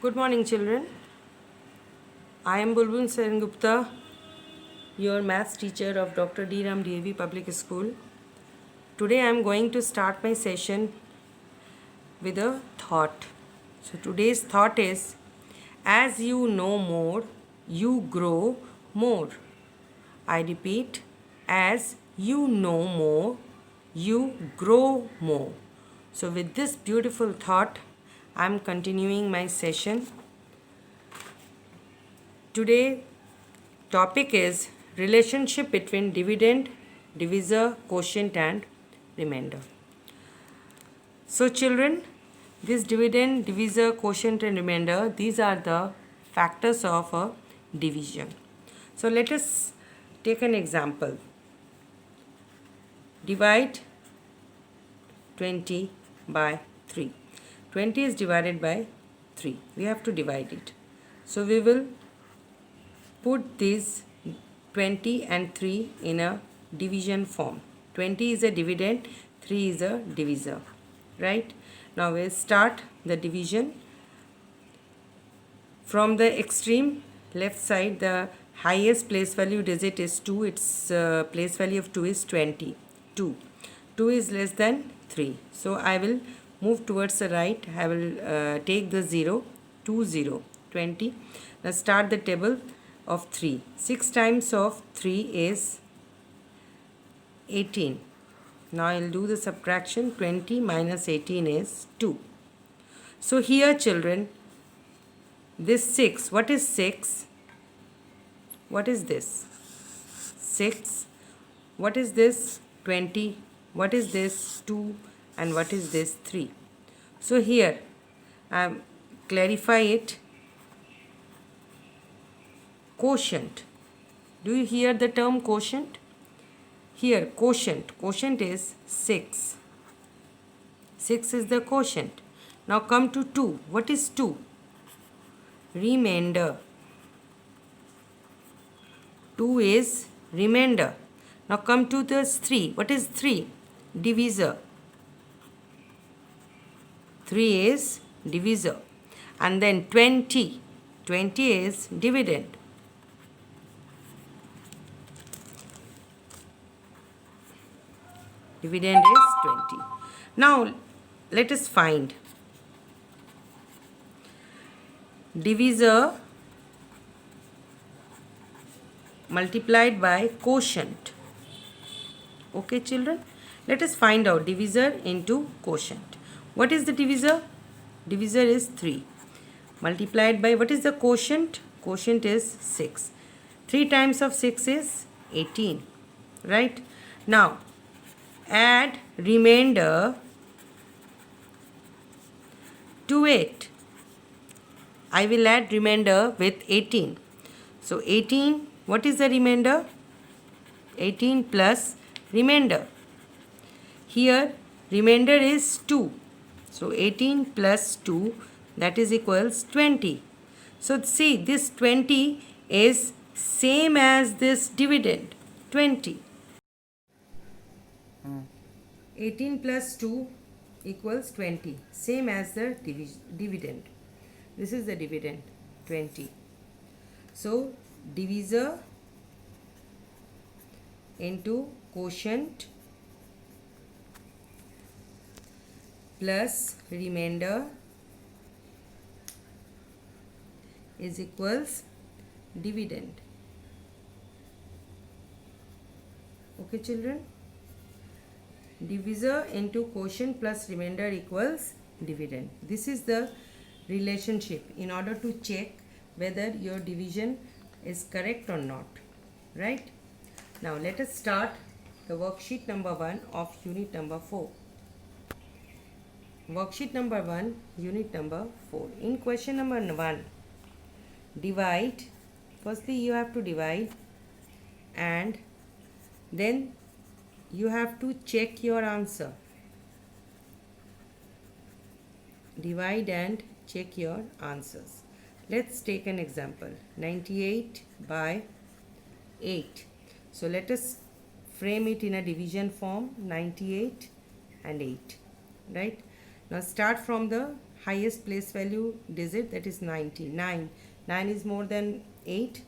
Good morning, children. I am Bulbul Sengupta, your maths teacher of Dr. D. Ram DAV Public School. Today I am going to start my session with a thought. So today's thought is, as you know more, you grow more. I repeat, as you know more, you grow more. So with this beautiful thought, I am continuing my session. Today topic is relationship between dividend, divisor, quotient and remainder. So children, this dividend, divisor, quotient and remainder, these are the factors of a division. So let us take an example. Divide 20 by 3. 20 is divided by 3. We have to divide it. So we will put these 20 and 3 in a division form. 20 is a dividend, 3 is a divisor. Right? Now we'll start the division. From the extreme left side, the highest place value digit is 2. Its place value of 2 is 20. 2. 2 is less than 3. So I will move towards the right. I will take the 0, 2, 0, 20. Now start the table of 3. 6 times of 3 is 18. Now I will do the subtraction. 20 minus 18 is 2. So here children, this 6, what is 6? What is this? 6. What is this? 20. What is this? 2. And what is this? 3. So here, clarify it. Quotient. Do you hear the term quotient? Here, quotient. Quotient is 6. 6 is the quotient. Now come to 2. What is 2? Remainder. 2 is remainder. Now come to this 3. What is 3? Divisor. 3 is divisor. And then 20. 20 is dividend. Dividend is 20. Now let us find divisor multiplied by quotient. Okay children, let us find out divisor into quotient. What is the divisor? Divisor is 3 multiplied by, what is the quotient? Quotient is 6. 3 times of 6 is 18. Right? Now add remainder to 8. I will add remainder with 18. So 18, what is the remainder? 18 plus remainder. Here remainder is 2. So 18 plus 2, that is equals 20. So see, this 20 is same as this dividend, 20. 18 plus 2 equals 20, same as the dividend. This is the dividend, 20. So divisor into quotient plus remainder is equals dividend. Okay children? Divisor into quotient plus remainder equals dividend. This is the relationship in order to check whether your division is correct or not. Right? Now let us start the worksheet number 1 of unit number 4. Worksheet number 1, unit number 4. In question number 1, divide. Firstly you have to divide and then you have to check your answer. Divide and check your answers. Let's take an example. 98 by 8. So let us frame it in a division form. 98 and 8. Right? Now start from the highest place value digit, that is 99. 9 is more than 8.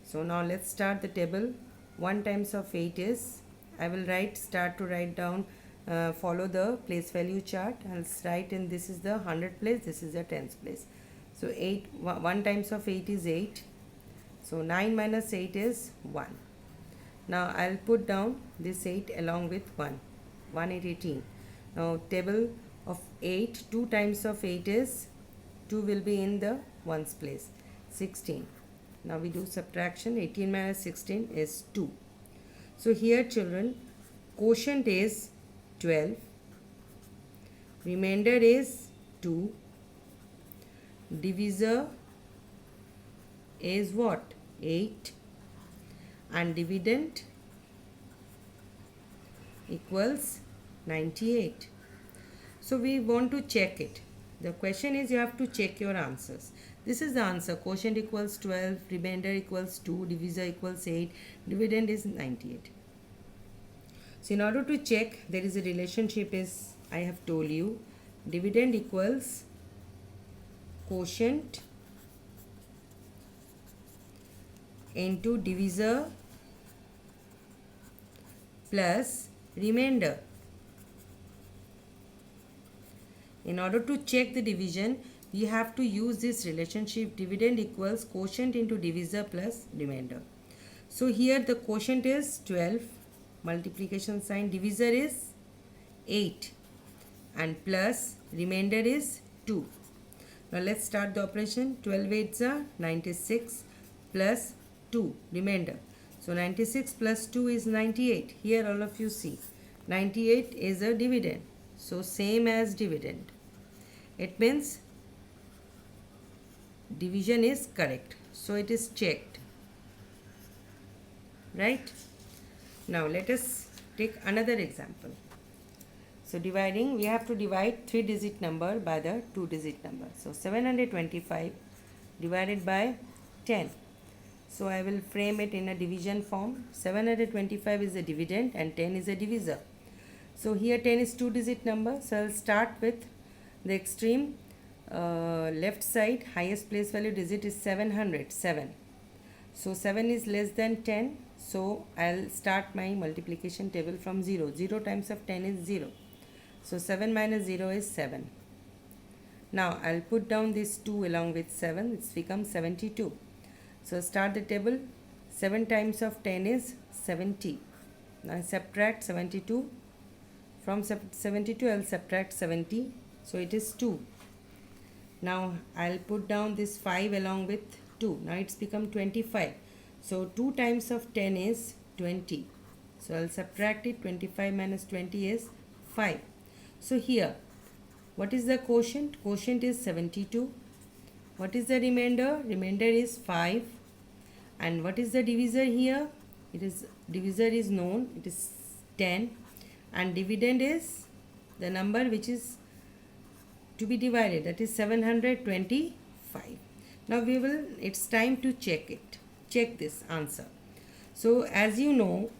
So now let's start the table. 1 times of 8 is, I will start to write down, follow the place value chart. I'll write in, this is the 100 place, this is the tens place. So 1 times of 8 is 8. So 9 minus 8 is 1. Now I'll put down this 8 along with 1. 1 8 18. Now table of 8, 2 times of 8 is, 2 will be in the ones place, 16. Now we do subtraction. 18 minus 16 is 2. So here children, quotient is 12, remainder is 2, divisor is what? 8, and dividend equals 98. So we want to check it. The question is, you have to check your answers. This is the answer. Quotient equals 12, remainder equals 2, divisor equals 8, dividend is 98. So in order to check, there is a relationship, is I have told you, dividend equals quotient into divisor plus remainder. In order to check the division, we have to use this relationship, dividend equals quotient into divisor plus remainder. So here the quotient is 12, multiplication sign, divisor is 8, and plus remainder is 2. Now let's start the operation. 12 8s are 96 plus 2, remainder. So 96 plus 2 is 98. Here all of you see, 98 is a dividend. So same as dividend. It means division is correct. So it is checked. Right? Now let us take another example. So dividing, we have to divide 3-digit number by the 2-digit number. So 725 divided by 10. So I will frame it in a division form. 725 is a dividend and 10 is a divisor. So here 10 is 2-digit number. So I'll start with the extreme left side. Highest place value digit is 700, 7. So 7 is less than 10. So I'll start my multiplication table from 0. 0 times of 10 is 0. So 7 minus 0 is 7. Now I'll put down this 2 along with 7. It's become 72. So start the table. 7 times of 10 is 70. Now I subtract 72. From 72 I'll subtract 70. So it is 2. Now I'll put down this 5 along with 2. Now it's become 25. So 2 times of 10 is 20. So I'll subtract it. 25 minus 20 is 5. So here, what is the quotient? Quotient is 72. What is the remainder? Remainder is 5. And what is the divisor here? It is, divisor is known. It is 10. And dividend is the number which is to be divided. That is 725. Now it's time to check it. Check this answer. So as you know,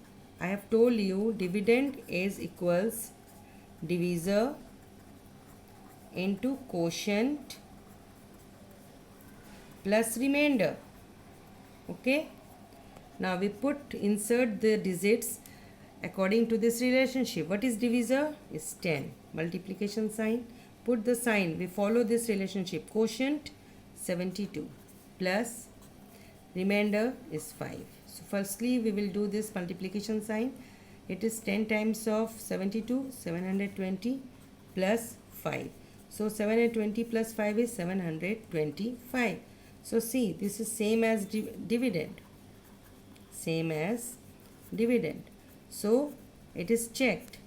I have told you dividend is equals divisor into quotient plus remainder. Okay. Now we insert the digits according to this relationship. What is divisor? Is 10. Multiplication sign. Put the sign. We follow this relationship. Quotient 72 plus remainder is 5. So firstly we will do this multiplication sign. It is 10 times of 72, 720 plus 5. So 720 plus 5 is 725. So see, this is same as dividend. Same as dividend. So it is checked.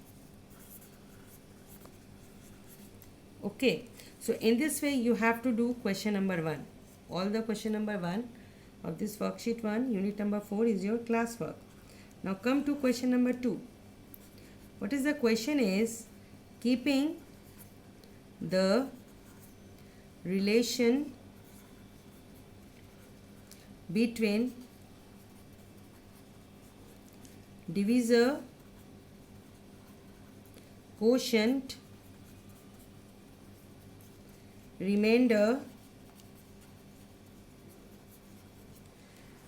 Okay. So in this way you have to do question number 1. All the question number 1 of this worksheet 1, unit number 4 is your classwork. Now come to question number 2. What is the question is, keeping the relation between divisor, quotient remainder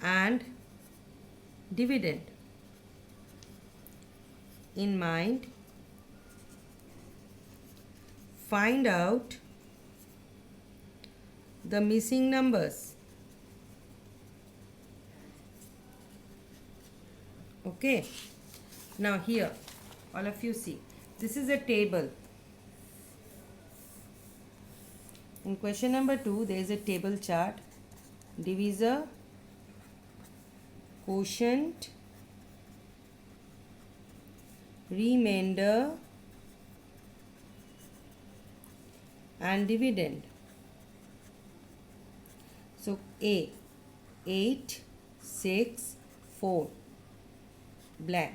and dividend in mind. Find out the missing numbers. Okay, now here all of you see, this is a table. In question number 2 there is a table chart: divisor, quotient, remainder and dividend. So A, 8, 6, 4, blank.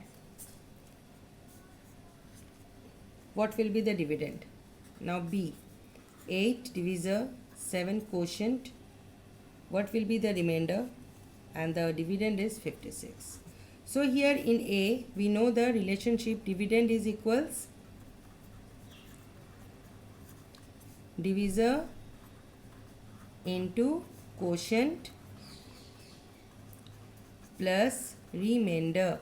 What will be the dividend? Now B, 8 divisor, 7 quotient. What will be the remainder? And the dividend is 56. So here in A, we know the relationship dividend is equals divisor into quotient plus remainder.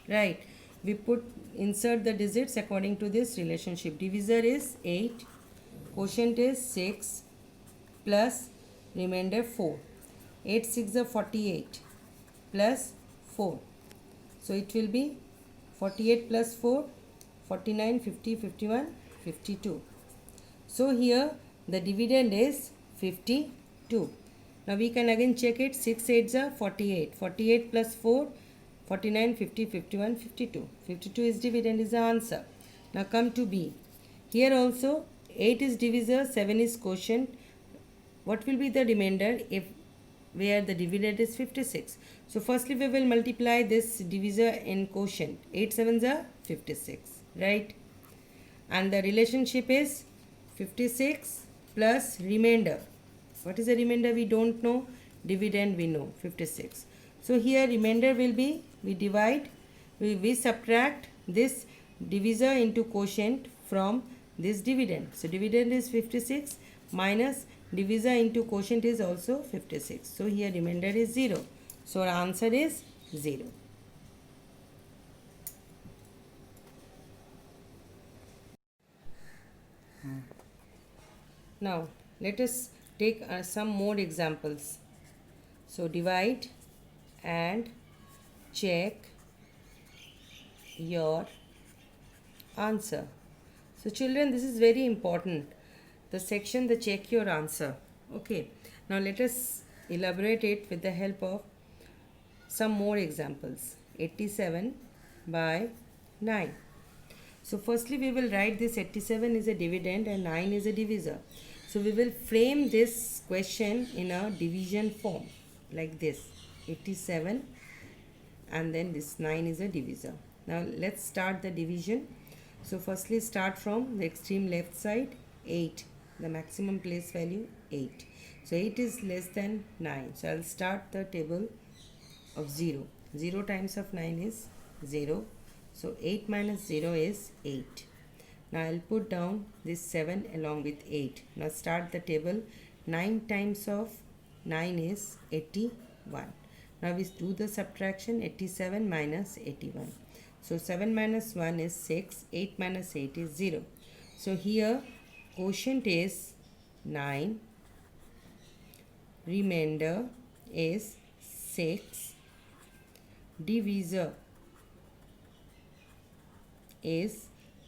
Right, we insert the digits according to this relationship. Divisor is 8, quotient is 6 plus remainder 4. 8 6 are 48 plus 4. So it will be 48 plus 4, 49, 50, 51, 52. So here the dividend is 52. Now we can again check it. 6 8s are 48. 48 plus 4, 49, 50, 51, 52. 52 is dividend, is the answer. Now come to B. Here also 8 is divisor, 7 is quotient. What will be the remainder if where the dividend is 56? So firstly we will multiply this divisor in quotient. 8 7s are 56, right? And the relationship is 56 plus remainder. What is the remainder? We don't know. Dividend we know, 56. So here remainder will be, we divide, we subtract this divisor into quotient from this dividend. So dividend is 56 minus divisor into quotient is also 56. So here remainder is 0. So our answer is 0. Now let us take some more examples. So divide and check your answer. So children, this is very important. The section, the check your answer. Okay. Now let us elaborate it with the help of some more examples. 87 by 9. So firstly we will write this 87 is a dividend and 9 is a divisor. So we will frame this question in a division form like this. 87 and then this 9 is a divisor. Now let's start the division. So firstly start from the extreme left side. 8, the maximum place value 8. So 8 is less than 9. So I'll start the table of 0. 0 times of 9 is 0. So 8 minus 0 is 8. Now I'll put down this 7 along with 8. Now start the table. 9 times of 9 is 81. Now we do the subtraction. 87 minus 81. So 7 minus 1 is 6. 8 minus 8 is 0. So here quotient is 9. Remainder is 6. Divisor is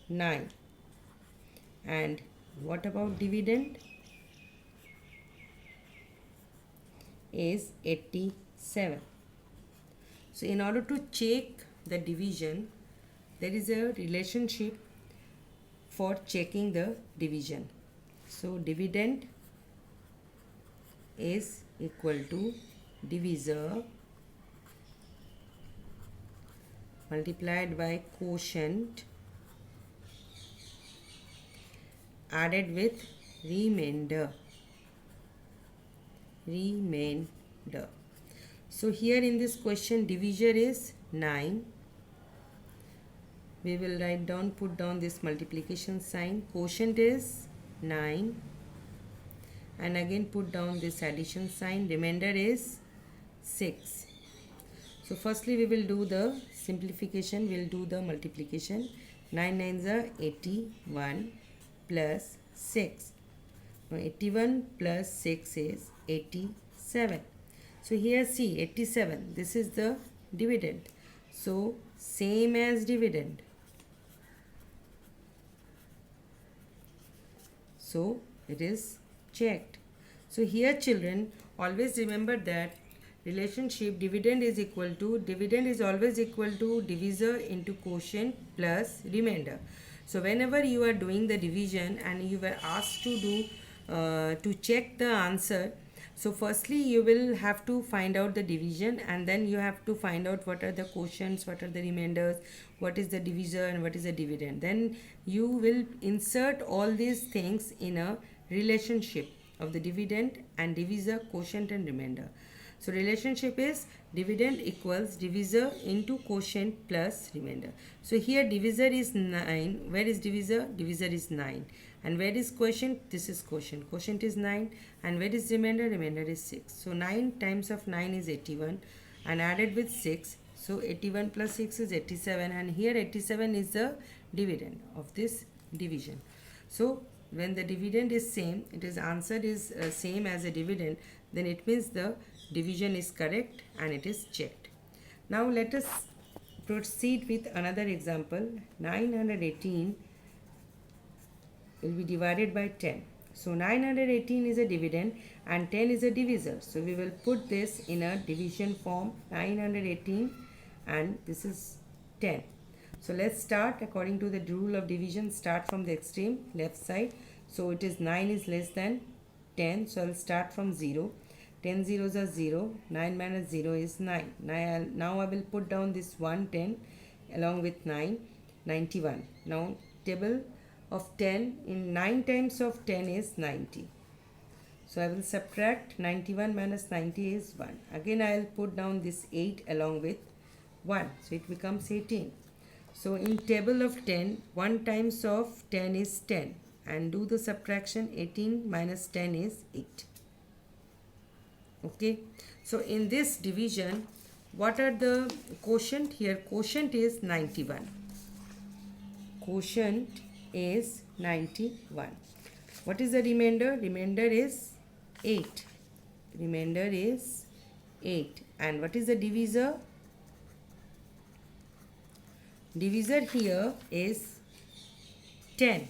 9. And what about dividend? Is 87. So in order to check the division, there is a relationship for checking the division. So dividend is equal to divisor multiplied by quotient added with remainder. So here in this question divisor is 9. We will write down, put down this multiplication sign. Quotient is 9, and again put down this addition sign. Remainder is 6. So firstly we will do the simplification, we will do the multiplication. 9 nines are 81 plus 6. Now 81 plus 6 is 87. So here see 87, this is the dividend. So same as dividend. So it is checked. So here children, always remember that relationship dividend is always equal to divisor into quotient plus remainder. So whenever you are doing the division and you were asked to do to check the answer, so firstly you will have to find out the division, and then you have to find out what are the quotients, what are the remainders, what is the divisor and what is the dividend. Then you will insert all these things in a relationship of the dividend and divisor, quotient and remainder. So relationship is dividend equals divisor into quotient plus remainder. So here divisor is 9. Where is divisor? Divisor is 9. And where is quotient? This is quotient. Quotient is 9. And where is remainder? Remainder is 6. So 9 times of 9 is 81 and added with 6. So 81 plus 6 is 87, and here 87 is the dividend of this division. So when the dividend is same, it is answer is same as a dividend, then it means the division is correct and it is checked. Now let us proceed with another example. 918 will be divided by 10. So 918 is a dividend and 10 is a divisor. So we will put this in a division form. 918 and this is 10. So let's start according to the rule of division. Start from the extreme left side. So it is 9 is less than 10. So I'll start from 0. 10 zeros are 0. 9 minus 0 is 9. Now I will put down this 110 along with 9. 91. Now table of 10 in 9 times of 10 is 90. So I will subtract 91 minus 90 is 1. Again I will put down this 8 along with 1. So it becomes 18. So in table of 10, 1 times of 10 is 10. And do the subtraction. 18 minus 10 is 8. Okay. So in this division, what are the quotient? Here quotient is 91. Quotient is 91. What is the remainder? Remainder is 8. Remainder is 8. And what is the divisor? Divisor here is 10.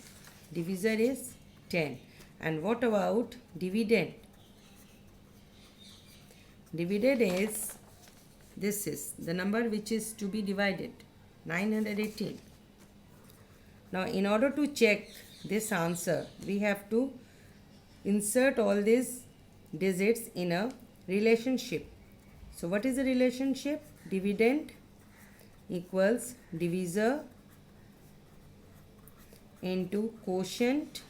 Divisor is 10. And what about dividend? Dividend is, this is the number which is to be divided, 918. Now in order to check this answer, we have to insert all these digits in a relationship. So what is the relationship? Dividend equals divisor into quotient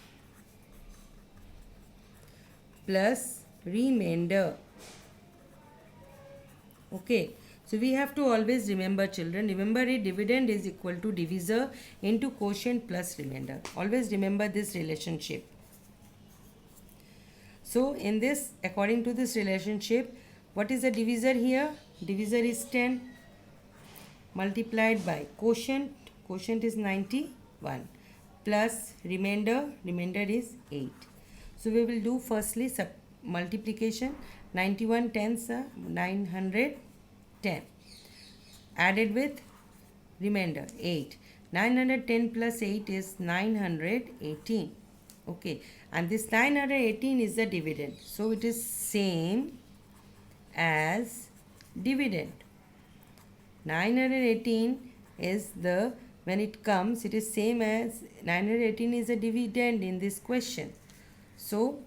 plus remainder. Okay. So we have to always remember, children, remember it, dividend is equal to divisor into quotient plus remainder. Always remember this relationship. So in this, according to this relationship, what is the divisor here? Divisor is 10 multiplied by quotient. Quotient is 91 plus remainder. Remainder is 8. So we will do firstly multiplication. 91 tens are 910 added with remainder 8. 910 plus 8 is 918. Okay, and this 918 is the dividend, so it is same as dividend. 918 is the, when it comes, it is same as 918 is a dividend in this question. So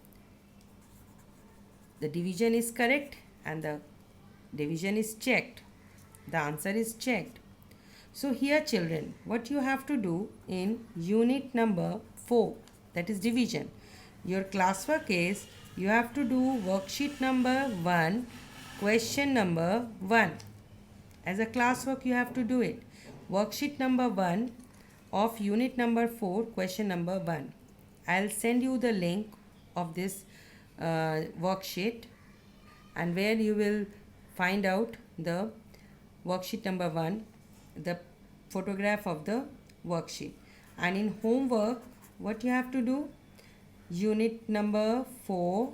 the division is correct and the division is checked. The answer is checked. So here children, what you have to do in unit number 4, that is division, your classwork is, you have to do worksheet number 1, question number 1. As a classwork you have to do it. Worksheet number 1 of unit number 4, question number 1. I'll send you the link of this worksheet, and where you will find out the worksheet number 1, the photograph of the worksheet. And in homework, what you have to do, unit number 4,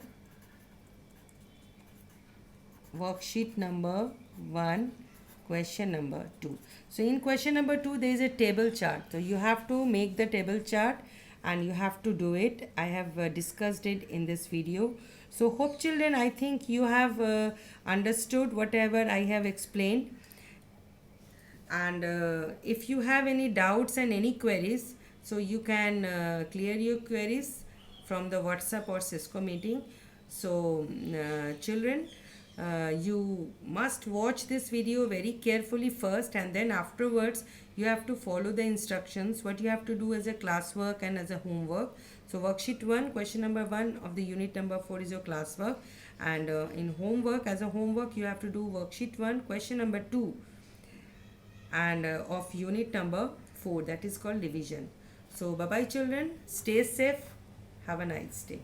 worksheet number 1, question number 2. So in question number 2, there is a table chart. So you have to make the table chart and you have to do it. I have discussed it in this video. So hope children, I think you have understood whatever I have explained. And if you have any doubts and any queries, so you can clear your queries from the WhatsApp or Cisco meeting. So children, you must watch this video very carefully first, and then afterwards you have to follow the instructions what you have to do as a classwork and as a homework. So worksheet 1, question number 1 of the unit number 4 is your classwork, and in homework, as a homework, you have to do worksheet 1, question number 2, and of unit number 4, that is called division. So bye bye children, stay safe, have a nice day.